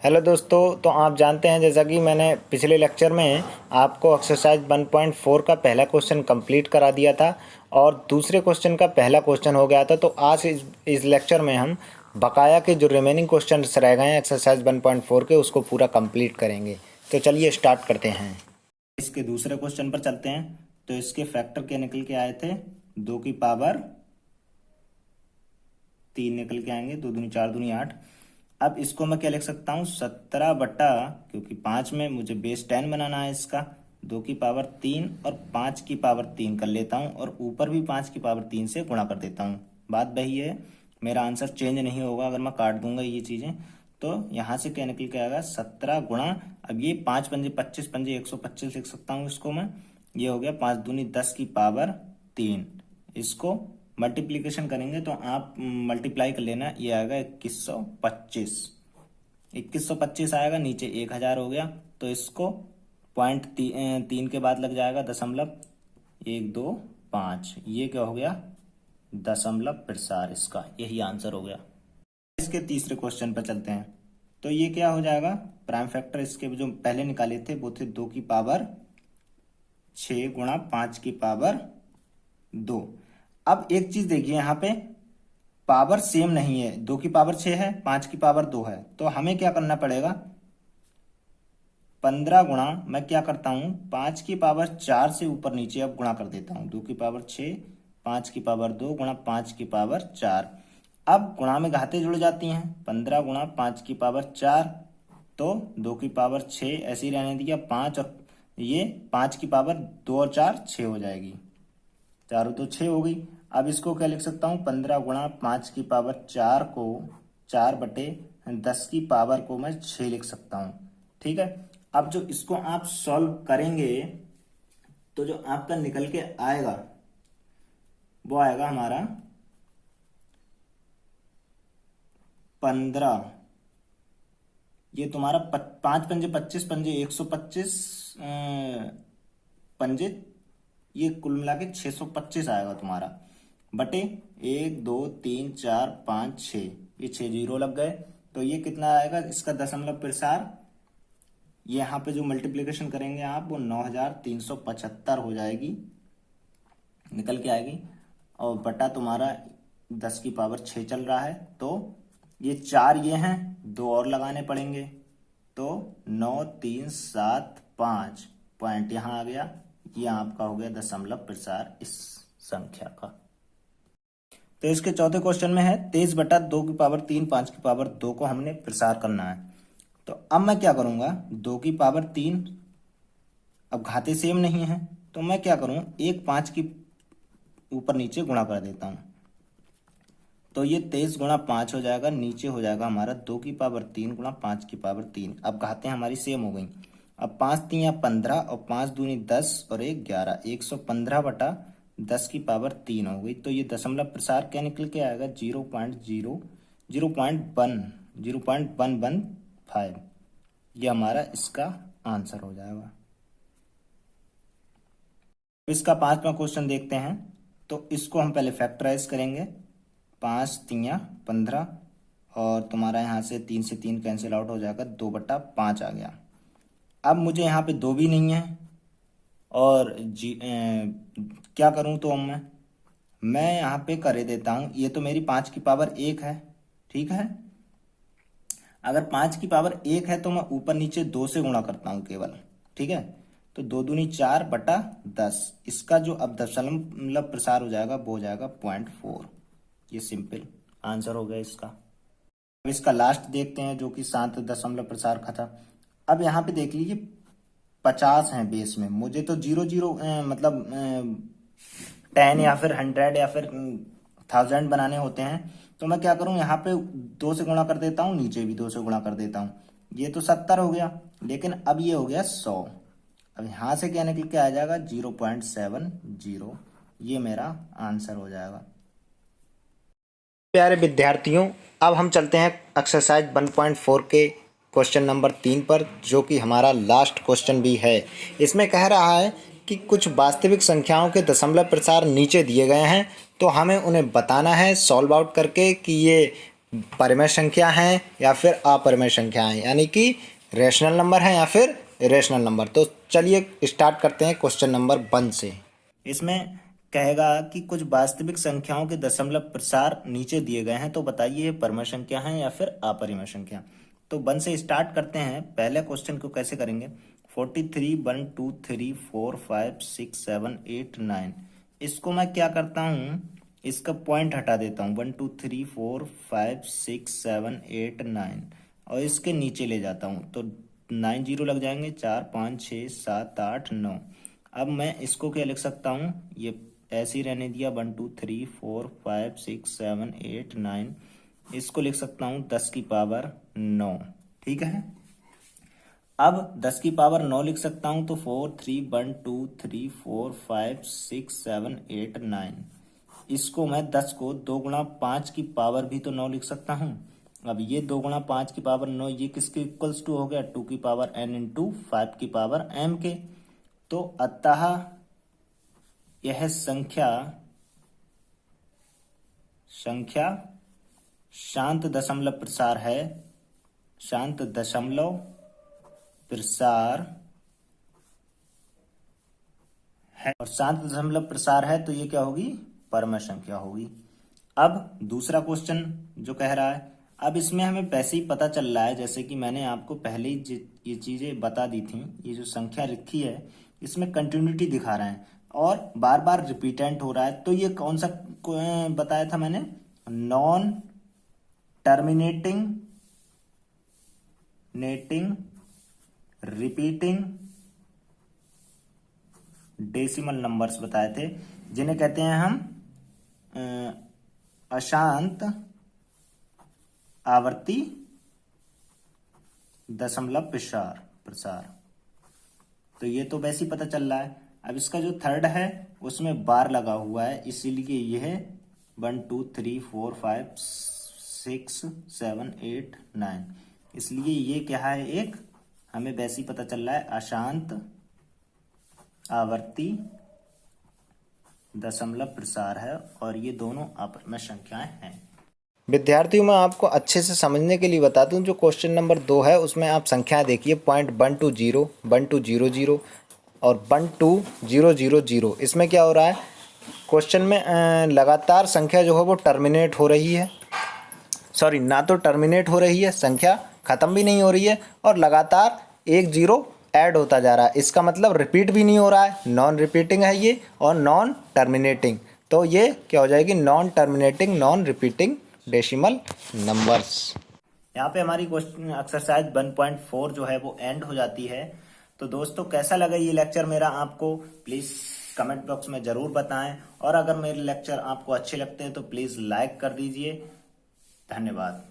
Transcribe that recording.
Hello दोस्तों, तो आप जानते हैं जैसा कि मैंने पिछले लेक्चर में आपको एक्सरसाइज 1.4 का पहला क्वेश्चन कंप्लीट करा दिया था और दूसरे क्वेश्चन का पहला क्वेश्चन हो गया था। तो आज इस लेक्चर में हम बकाया के जो रिमेनिंग क्वेश्चंस रह गए हैं एक्सरसाइज 1.4 के उसको पूरा कंप्लीट करेंगे। तो चलिए स्टार्ट करते हैं। इसके दूसरे क्वेश्चन पर चलते हैं। तो इसके फैक्टर क्या निकल के आए थे? 2 की पावर 3 निकल के आएंगे। 2 दूनी 4 दूनी 8। अब इसको मैं क्या लिख सकता हूँ? 17 बटा, क्योंकि 5 में मुझे बेस 10 बनाना है इसका, 2 की पावर 3 और 5 की पावर 3 कर लेता हूँ और ऊपर भी 5 की पावर 3 से गुणा कर देता हूँ। बात वही है, मेरा आंसर चेंज नहीं होगा अगर मैं काट दूंगा ये चीज़ें। तो यहाँ से क्या निकल के आएगा? 17 गुणा, अब ये 5 पंजे 25 पंजे 125 लिख सकता हूँ इसको मैं। ये हो गया 5 दूनी 10 की पावर 3। इसको मल्टीप्लीकेशन करेंगे तो आप मल्टीप्लाई कर लेना, ये आएगा 2125। 2125 आएगा, नीचे 1000 हो गया। तो इसको पॉइंट 3 के बाद लग जाएगा दशमलव 125। ये क्या हो गया? दशमलव प्रसार। इसका यही आंसर हो गया। इसके तीसरे क्वेश्चन पर चलते हैं। तो ये क्या हो जाएगा? प्राइम फैक्टर इसके जो पहले निकाले थे वो थे 2 की पावर 6 गुणा 5 की पावर 2। अब एक चीज देखिए, यहाँ पे पावर सेम नहीं है। 2 की पावर 6 है, 5 की पावर 2 है। तो हमें क्या करना पड़ेगा? 15 गुणा, मैं क्या करता हूं, 5 की पावर 4 से ऊपर नीचे अब गुणा कर देता हूं। 2 की पावर 6, 5 की पावर 2 गुणा 5 की पावर 4। अब गुणा में घाते जुड़ जाती हैं। 15 गुणा 5 की पावर 4, तो 2 की पावर 6 ऐसे ही रहने दिया, 5 और ये 5 की पावर 2 और 4 6 हो जाएगी। चारों तो 6 हो गई। अब इसको क्या लिख सकता हूँ? 15 गुणा 5 की पावर 4 को 4 बटे 10 की पावर को मैं 6 लिख सकता हूँ। ठीक है। अब जो इसको आप सॉल्व करेंगे तो जो आपका निकल के आएगा वो आएगा हमारा 15। ये तुम्हारा 5 पंजे 25 पंजे 125 पंजे, ये कुल मिला के 625 आएगा तुम्हारा, बटे 1 2 3 4 5 6। ये 6 जीरो लग गए। तो ये कितना आएगा इसका दशमलव प्रसार? ये यहाँ पे जो मल्टीप्लिकेशन करेंगे आप वो 9375 हो जाएगी, निकल के आएगी। और बटा तुम्हारा 10 की पावर 6 चल रहा है। तो ये 4 ये हैं, 2 और लगाने पड़ेंगे। तो 9 3 7 5 पॉइंट यहाँ आ गया। ये आपका हो गया दशमलव प्रसार इस संख्या का। तो इसके चौथे क्वेश्चन में है 23 बटा 2 की पावर 3 5 की पावर 2 को हमने प्रसार करना है। तो अब मैं क्या करूंगा? 2 की पावर 3, अब घाते सेम नहीं है तो मैं क्या करूं, एक 5 की ऊपर नीचे गुणा कर देता हूं। तो ये 23 गुणा 5 हो जाएगा, नीचे हो जाएगा हमारा 2 की पावर 3 गुणा 5 की पावर 3। अब घातें हमारी सेम हो गई। अब 5 3 15 और 5 दूनी 10 और 1 11, 115 बटा 10 की पावर 3 हो गई। तो ये दशमलव प्रसार क्या निकल के आएगा? 0.115। ये हमारा इसका आंसर हो जाएगा। इसका पांचवा क्वेश्चन देखते हैं। तो इसको हम पहले फैक्टराइज करेंगे। 5 3 15 और तुम्हारा यहाँ से 3 से 3 कैंसिल आउट हो जाएगा, 2 बटा 5 आ गया। अब मुझे यहाँ पे 2 भी नहीं है और क्या करूँ? तो अब मैं यहाँ पे कर देता हूँ। ये तो मेरी 5 की पावर 1 है, ठीक है। अगर 5 की पावर 1 है तो मैं ऊपर नीचे 2 से गुणा करता हूँ केवल, ठीक है। तो 2 दूनी 4 बटा 10। इसका जो अब दशमलव प्रसार हो जाएगा वो हो जाएगा 0.4। ये सिंपल आंसर हो गया इसका। अब इसका लास्ट देखते हैं जो कि 7 दशमलव प्रसार का था। अब यहाँ पे देख लीजिए 50 है बेस में, मुझे तो 00 मतलब 10 या फिर 100 या फिर 1000 बनाने होते हैं। तो मैं क्या करूं, यहाँ पे 2 से गुणा कर देता हूँ, नीचे भी 2 से गुणा कर देता हूँ। ये तो 70 हो गया, लेकिन अब ये हो गया 100। अब यहाँ से क्या निकल के आ जाएगा? 0.70। ये मेरा आंसर हो जाएगा। प्यारे विद्यार्थियों, अब हम चलते हैं एक्सरसाइज 1.4 के क्वेश्चन नंबर 3 पर, जो कि हमारा लास्ट क्वेश्चन भी है। इसमें कह रहा है कि कुछ वास्तविक संख्याओं के दशमलव प्रसार नीचे दिए गए हैं, तो हमें उन्हें बताना है सॉल्व आउट करके कि ये परिमेय संख्या हैं या फिर अपरिमेय संख्या हैं, यानी कि रैशनल नंबर हैं या फिर इरेशनल नंबर। तो चलिए स्टार्ट करते हैं क्वेश्चन नंबर 1 से। इसमें कहेगा कि कुछ वास्तविक संख्याओं के दशमलव प्रसार नीचे दिए गए हैं, तो बताइए ये परिमेय संख्या हैं या फिर अपरिमेय संख्या। तो 1 से स्टार्ट करते हैं। पहले क्वेश्चन को कैसे करेंगे, 43 1 2 3 4 5 6 7 8 9, इसको मैं क्या करता हूँ, इसका पॉइंट हटा देता हूँ, 1 2 3 4 5 6 7 8 9, और इसके नीचे ले जाता हूँ तो 9 जीरो लग जाएंगे, 4 5 6 7 8 9। अब मैं इसको क्या लिख सकता हूँ, ये ऐसे ही रहने दिया, 1 2 3 4 5 6 7 8 9, इसको लिख सकता हूँ 10 की पावर 9। ठीक है, अब 10 की पावर 9 लिख सकता हूं तो 4 3 1 2 3 4 5 6 7 8 9, इसको मैं 10 को 2 गुणा 5 की पावर भी तो 9 लिख सकता हूं। अब ये 2 गुणा 5 की पावर 9, ये किसके इक्वल्स टू हो गया, 2 की पावर n इंटू 5 की पावर m के। तो अतः यह संख्या शांत दशमलव प्रसार है, शांत दशमलव प्रसार है, और शांत दशमलव प्रसार है तो ये क्या होगी, परिमेय संख्या होगी। अब दूसरा क्वेश्चन जो कह रहा है, अब इसमें हमें वैसे ही पता चल रहा है, जैसे कि मैंने आपको पहले ही ये चीजें बता दी थी, ये जो संख्या लिखी है इसमें कंटिन्यूटी दिखा रहे हैं और बार बार रिपीटेंट हो रहा है। तो ये कौन सा बताया था मैंने, non terminating repeating decimal numbers बताए थे, जिन्हें कहते हैं हम अशांत आवर्ती दशमलव प्रसार। तो ये तो वैसे ही पता चल रहा है। अब इसका जो थर्ड है उसमें बार लगा हुआ है, इसीलिए ये है 1 2 3 4 5 6 7 8 9, इसलिए ये क्या है, एक हमें वैसे ही पता चल रहा है अशांत आवर्ती दशमलव प्रसार है, और ये दोनों अपरिमेय संख्याएं हैं। विद्यार्थियों, मैं आपको अच्छे से समझने के लिए बता दूं, जो क्वेश्चन नंबर 2 है उसमें आप संख्याएं देखिए, 0.120 1200 और 12000। इसमें क्या हो रहा है, क्वेश्चन में लगातार संख्या जो है वो टर्मिनेट हो रही है, सॉरी ना तो टर्मिनेट हो रही है, संख्या ख़त्म भी नहीं हो रही है, और लगातार एक जीरो ऐड होता जा रहा है। इसका मतलब रिपीट भी नहीं हो रहा है, नॉन रिपीटिंग है ये, और नॉन टर्मिनेटिंग। तो ये क्या हो जाएगी, non terminating non repeating decimal numbers. यहाँ पे हमारी क्वेश्चन एक्सरसाइज 1.4 जो है वो एंड हो जाती है। तो दोस्तों, कैसा लगा ये लेक्चर मेरा आपको, प्लीज़ कमेंट बॉक्स में ज़रूर बताएं, और अगर मेरे लेक्चर आपको अच्छे लगते हैं तो प्लीज़ लाइक कर दीजिए। धन्यवाद।